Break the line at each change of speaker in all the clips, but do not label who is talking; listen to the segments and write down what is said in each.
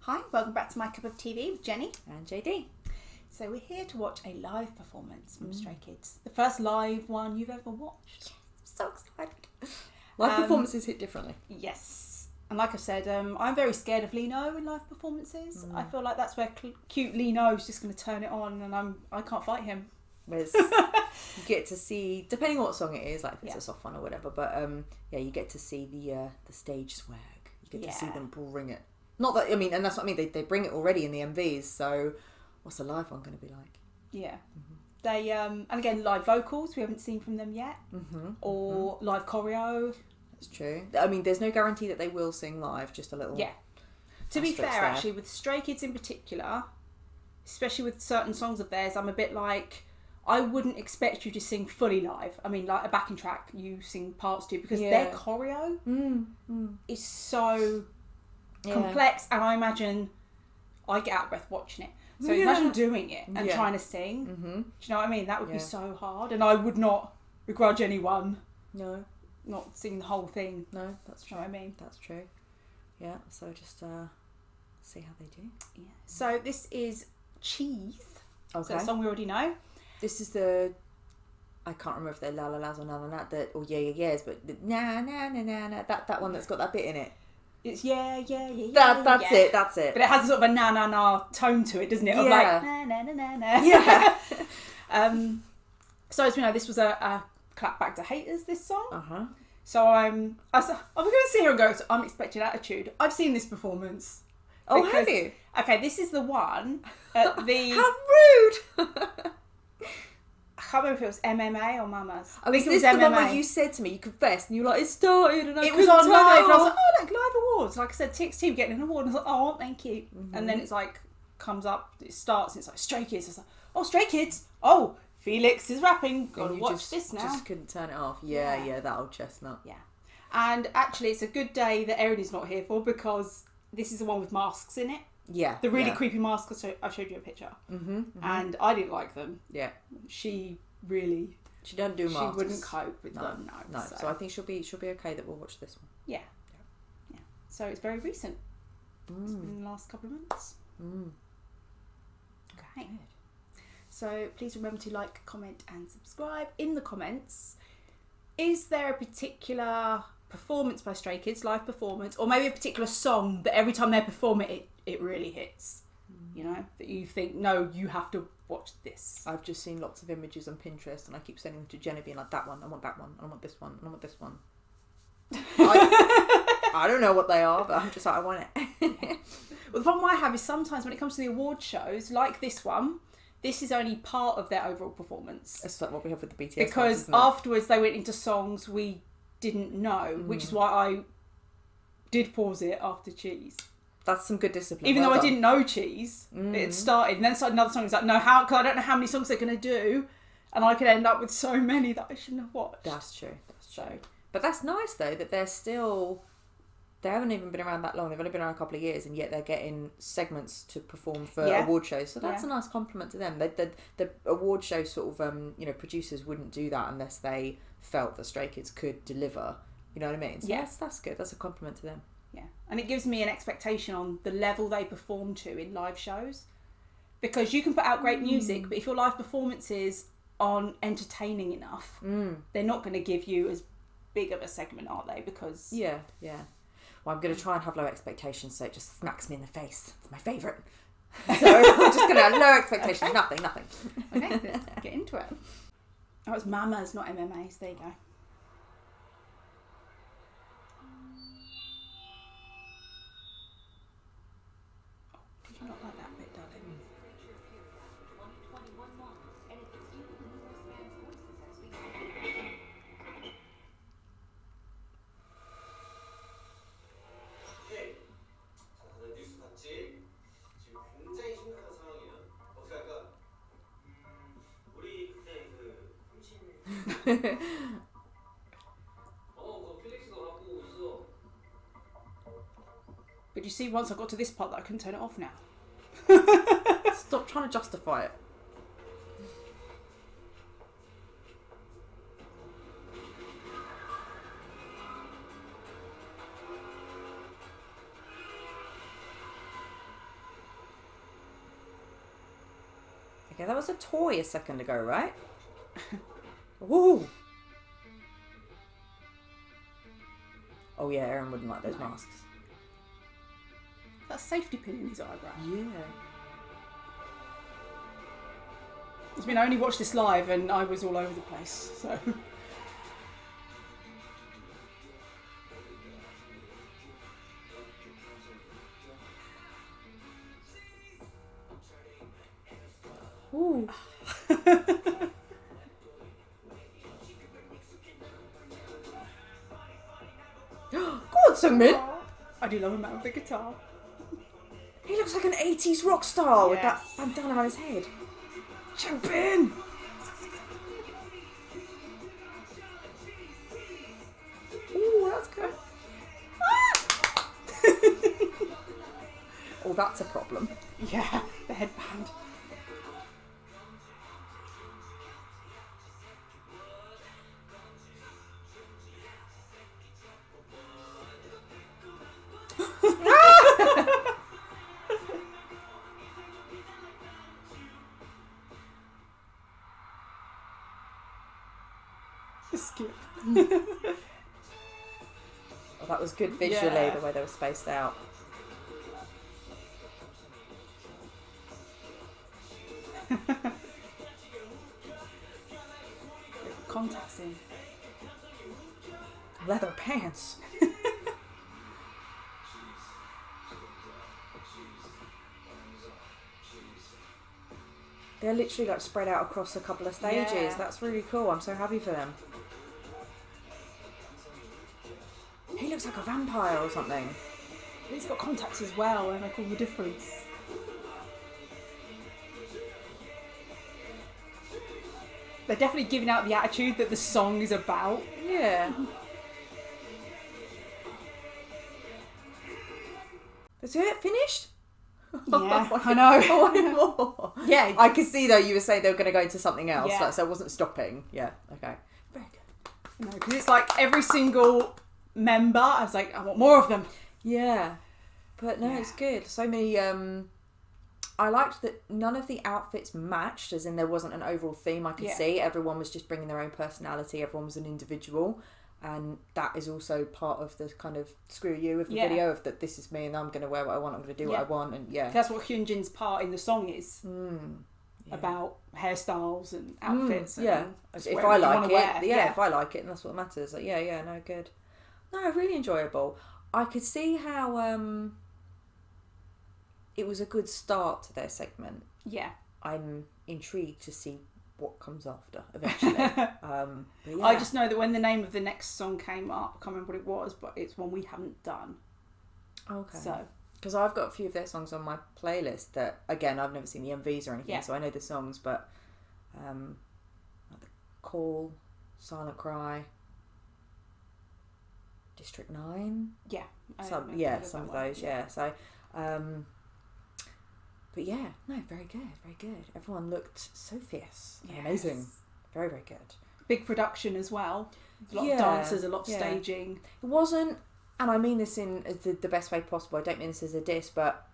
Hi, welcome back to My Cup of TV with Jenny.
And JD.
So we're here to watch a live performance from Stray Kids. The first live one you've ever watched.
So excited. Live performances hit differently.
Yes. And like I said, I'm very scared of Lino in live performances. I feel like that's where cute Lino is just going to turn it on and I can't fight him.
Whereas you get to see, depending on what song it is, like if it's a soft one or whatever, but you get to see the stage swag. You get to see them bring it. Not that, I mean, and that's what I mean, they bring it already in the MVs, so what's the live one going to be like?
Yeah. They, and again, live vocals, we haven't seen from them yet. Or live choreo.
That's true. I mean, there's no guarantee that they will sing live, just a little...
Yeah. To be fair, actually, with Stray Kids in particular, especially with certain songs of theirs, I'm a bit like, I wouldn't expect you to sing fully live. I mean, like a backing track, you sing parts to, because their choreo is so complex, and I imagine I get out of breath watching it. So imagine doing it and trying to sing. Do you know what I mean? That would be so hard, and I would not begrudge anyone not singing the whole thing.
No, that's true.
You know what I mean?
That's true. Yeah, so just see how they do.
Yeah. So this is Cheese.
Okay.
So a song we already know.
This is the... I can't remember if they're La La La's or Na Na Na, or Yeah Yeah Yeahs, but the Na Na Na Na Na, that one that's got that bit in it.
It's that's
it.
But it has a sort of a na na na tone to it, doesn't it? Of like na na na na na.
Yeah.
So as we know, this was a clap back to haters. This song. So I'm going to sit here and go. So Unexpected Attitude. I've seen this performance.
Oh, have you?
Okay, this is the one at the.
How rude.
I can't remember if it was MMA or Mamas.
I think it was MMA. The one where you said to me, you confessed, and you were like, it started, and
it was on live, and I was like, oh, look, live awards. Like I said, TXT getting an award, and I was like, oh, thank you. And then it's like, comes up, it starts, and it's like, Stray Kids. It's like, oh, Stray Kids. Oh, Felix is rapping. Gotta watch this now.
Just couldn't turn it off. Yeah, that old chestnut.
Yeah. And actually, it's a good day that Erin is not here for, because this is the one with masks in it.
Yeah.
The really creepy masks I showed you a picture. And I didn't like them.
Yeah.
She really...
She doesn't do masks.
She wouldn't cope with them, no.
So I think she'll be okay that we'll watch this one.
Yeah. So it's very recent. It's been in the last couple of months. Okay. Good. So please remember to like, comment and subscribe. In the comments, is there a particular performance by Stray Kids, live performance, or maybe a particular song that every time they perform it, it really hits? You know, that you think, no, you have to watch this.
I've just seen lots of images on Pinterest, and I keep sending them to Jenny, being like, that one, I want that one, I want this one, I want this one. I don't know what they are, but I'm just like, I want it.
Well, the problem I have is sometimes when it comes to the award shows, like this one, this is only part of their overall performance.
It's like what we have with the BTS
because afterwards they went into songs we didn't know, which is why I did pause it after Cheese.
That's some good discipline.
Even though I didn't know Cheese, it started, and then started another song. It's like, no, how? Because I don't know how many songs they're going to do, and I could end up with so many that I shouldn't have watched.
That's true. But that's nice though that they're still. They haven't even been around that long. They've only been around a couple of years, and yet they're getting segments to perform for award shows. So that's a nice compliment to them. The award show sort of producers wouldn't do that unless they felt that Stray Kids could deliver. You know what I mean? So that's good. That's a compliment to them.
Yeah, and it gives me an expectation on the level they perform to in live shows, because you can put out great music, but if your live performances aren't entertaining enough, they're not going to give you as big of a segment, are they? Because
yeah. Well, I'm going to try and have low expectations, so it just smacks me in the face. It's my favourite. So I'm just going to have low expectations. Okay. Nothing.
Okay, let's get into it. Oh, it's Mamas, not MMAs. There you go. Did you not like that bit, darling? But you see, once I got to this part, that I couldn't turn it off now.
Stop trying to justify it. Yeah, that was a toy a second ago, right? Ooh. Oh yeah, Aaron wouldn't like those masks.
That's a safety pin in his eyebrow.
Yeah.
I mean, I only watched this live and I was all over the place, so...
Ooh. Go on, Sungmin.
I do love a man with a guitar.
He looks like an 80s rock star with that bandana around his head. Jumpin'! Ooh, that's good. Oh, that's a problem.
Yeah, the headband. Skip.
Oh, that was good visually, the way they were spaced out.
Contacts in.
Leather pants. They're literally like spread out across a couple of stages.
Yeah.
That's really cool. I'm so happy for them. He looks like a vampire or something.
He's got contacts as well, and make all the difference. They're definitely giving out the attitude that the song is about.
Yeah. Is it finished?
Yeah, I know.
I want more.
Yeah.
I could see though you were saying they were going to go into something else,
Yeah.
like, so it wasn't stopping. Yeah, okay. Very good.
No, because it's like every single member, I was like, I want more of them.
Yeah. But no, it's good. So many, I liked that none of the outfits matched, as in there wasn't an overall theme I could see. Everyone was just bringing their own personality. Everyone was an individual. And that is also part of the kind of screw you of the video of that this is me and I'm going to wear what I want, I'm going to do what I want. And
that's what Hyunjin's part in the song is. About hairstyles and outfits. And
if I like it, if I like it, and that's what matters. Like, no, good. No, really enjoyable. I could see how it was a good start to their segment.
Yeah.
I'm intrigued to see what comes after eventually.
I just know that when the name of the next song came up, I can't remember what it was, but it's one we haven't done.
Okay.
So,
because I've got a few of their songs on my playlist that, again, I've never seen the MVs or anything, so I know the songs, but like the Call, Silent Cry, District 9.
Yeah.
Some of those. So, but yeah, no, very good, very good. Everyone looked so fierce and amazing. Very, very good.
Big production as well. A lot of dancers, a lot of staging.
It wasn't, and I mean this in the best way possible, I don't mean this as a diss, but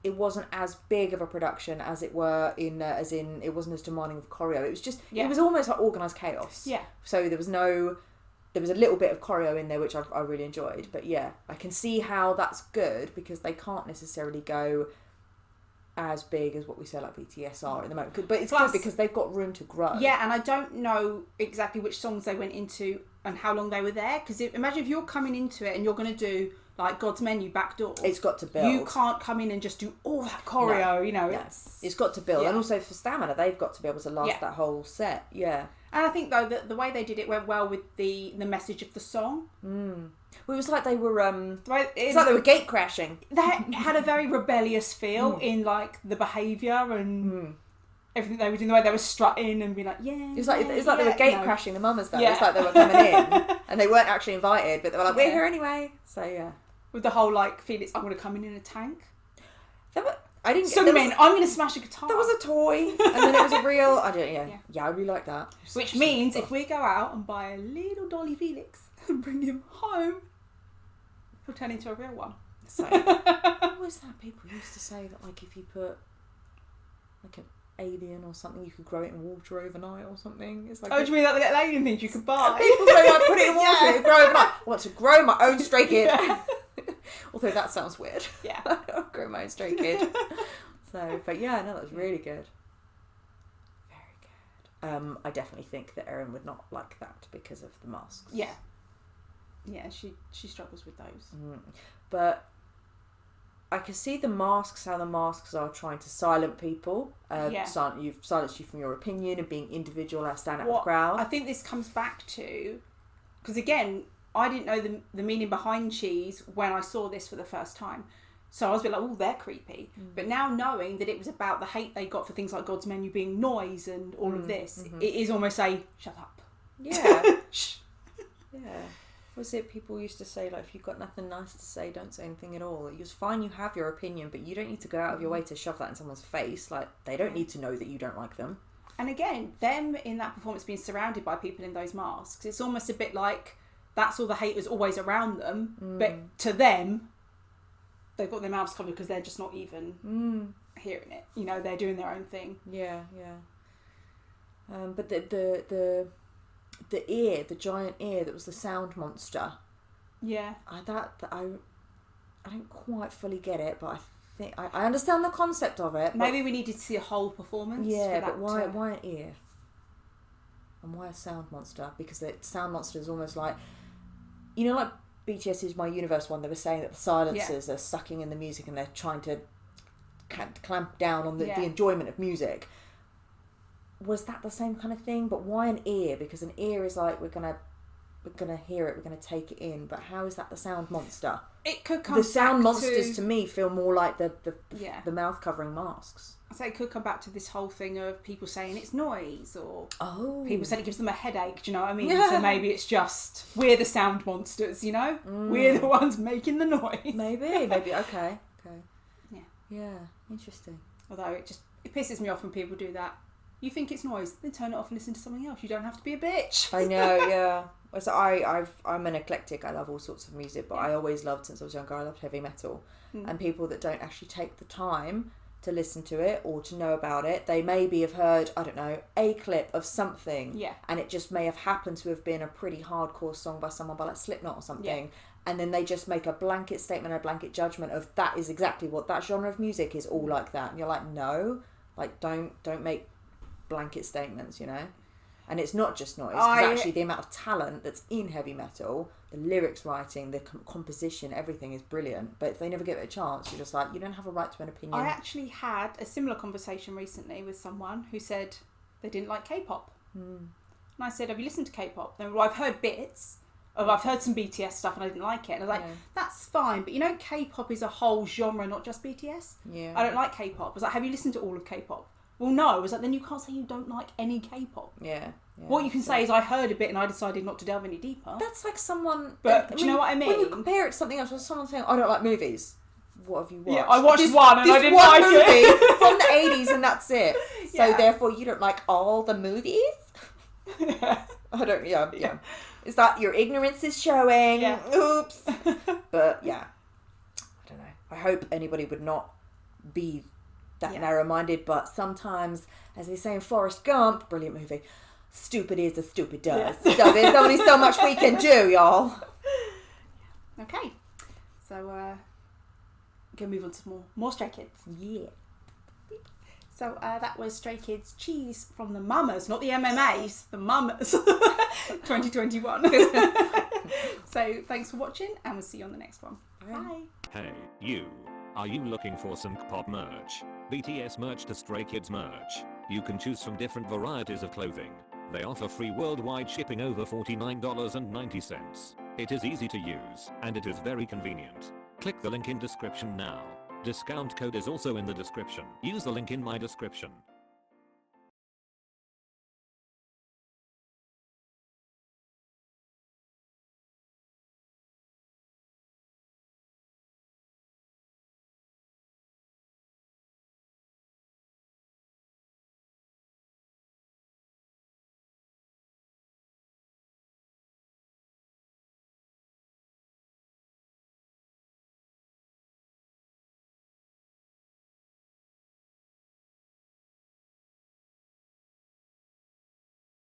it wasn't as big of a production as it were as in it wasn't as demanding of choreo. It was just, it was almost like organised chaos. Yeah. So there was a little bit of choreo in there, which I really enjoyed. But yeah, I can see how that's good because they can't necessarily go as big as what we say like BTS are at the moment. But it's good because they've got room to grow.
Yeah, and I don't know exactly which songs they went into and how long they were there. Because imagine if you're coming into it and you're going to do like God's Menu backdoor.
It's got to build.
You can't come in and just do all that choreo,
It's got to build. Yeah. And also for stamina, they've got to be able to last that whole set. Yeah.
And I think though that the way they did it went well with the message of the song.
Well, it was like they were it's like they were gate crashing.
They had a very rebellious feel in like the behaviour and everything they were doing, the way they were strutting and being like,
It's like they were gate crashing the mamas though. It's like they were coming in and they weren't actually invited, but they were like, we're here anyway. So yeah.
With the whole like Felix, I'm gonna come in a tank.
I didn't.
I'm going to smash a guitar.
There was a toy, and then it was a real. I don't. Yeah, I really like that.
Which means if we go out and buy a little Dolly Felix and bring him home, he'll turn into a real one.
So, what was that people used to say that like if you put like alien or something. You could grow it in water overnight or something. It's like
do you mean like the little alien things you could buy?
People say like put it in water, it grow overnight. I want to grow my own stray kid. Although that sounds weird.
Yeah.
I'll grow my own stray kid. So, but yeah, no, that was really good. Very good. I definitely think that Erin would not like that because of the masks.
Yeah. Yeah, she struggles with those.
But I can see the masks, how the masks are trying to silence people. You've silenced you from your opinion and being individual and stand out of the crowd.
I think this comes back to, because again, I didn't know the meaning behind cheese when I saw this for the first time. So I was a bit like, oh, they're creepy. But now knowing that it was about the hate they got for things like God's menu being noise and all of this, it is almost a, shut up.
Yeah. Yeah. Was it people used to say, like, if you've got nothing nice to say, don't say anything at all. It was fine, you have your opinion, but you don't need to go out of your way to shove that in someone's face. Like, they don't need to know that you don't like them.
And again, them in that performance being surrounded by people in those masks, it's almost a bit like that's all the hate was always around them. But to them, they've got their mouths covered because they're just not even hearing it. You know, they're doing their own thing.
Yeah, yeah. But the ear, the giant ear that was the sound monster.
Yeah.
I don't quite fully get it, but I think I understand the concept of it.
Maybe we needed to see a whole performance.
Yeah, but why an ear? And why a sound monster? Because the sound monster is almost like, you know, like BTS's My Universe one, they were saying that the silencers are sucking in the music and they're trying to clamp down on the enjoyment of music. Was that the same kind of thing? But why an ear? Because an ear is like, we're gonna hear it, we're gonna take it in. But how is that the sound monster?
It could come.
The sound monsters to me feel more like the mouth covering masks.
I say it could come back to this whole thing of people saying it's noise, or people saying it gives them a headache. Do you know what I mean? Yeah. So maybe it's just we're the sound monsters. You know, we're the ones making the noise.
Maybe. Okay. Yeah. Interesting.
Although it pisses me off when people do that. You think it's noise, then turn it off and listen to something else. You don't have to be a bitch.
I know, yeah. So I'm an eclectic. I love all sorts of music, but I always loved, since I was younger, I loved heavy metal. And people that don't actually take the time to listen to it or to know about it, they maybe have heard, I don't know, a clip of something.
Yeah. And
it just may have happened to have been a pretty hardcore song by someone by like Slipknot or something. Yeah. And then they just make a blanket statement, a blanket judgment of that is exactly what that genre of music is all like that. And you're like, no, like don't make blanket statements, you know. And it's not just noise, because actually the amount of talent that's in heavy metal, the lyrics writing, the composition, everything is brilliant, but if they never give it a chance, you're just like, you don't have a right to an opinion.
I actually had a similar conversation recently with someone who said they didn't like K-pop. And I said, have you listened to K-pop? They were, well, I've heard bits of, I've heard some BTS stuff and I didn't like it. And I was like, that's fine, but you know, K-pop is a whole genre, not just BTS. I don't like K-pop. I was like, have you listened to all of K-pop? Well, no. I was like, then you can't say you don't like any K-pop.
Yeah.
What you can say is, I heard a bit and I decided not to delve any deeper.
That's like someone...
But do you know what I mean?
When you compare it to something else, when someone's saying, I don't like movies. What have you watched?
Yeah, I watched one and I didn't like
it. From the 80s and that's it. So therefore you don't like all the movies? I don't... Yeah. Is that your ignorance is showing?
Yeah.
Oops. But yeah. I don't know. I hope anybody would not be that narrow-minded, but sometimes, as they say in Forrest Gump, brilliant movie, stupid is as stupid does. So there's only so much we can do, y'all.
Okay, so gonna move on to more Stray Kids.
Yeah.
So that was Stray Kids Cheese from the Mamas, not the MMAs, the Mamas, 2021. So thanks for watching, and we'll see you on the next one. Bye.
Hey, you. Are you looking for some K-pop merch? BTS merch to Stray Kids merch. You can choose from different varieties of clothing. They offer free worldwide shipping over $49.90. It is easy to use, and it is very convenient. Click the link in description now. Discount code is also in the description. Use the link in my description.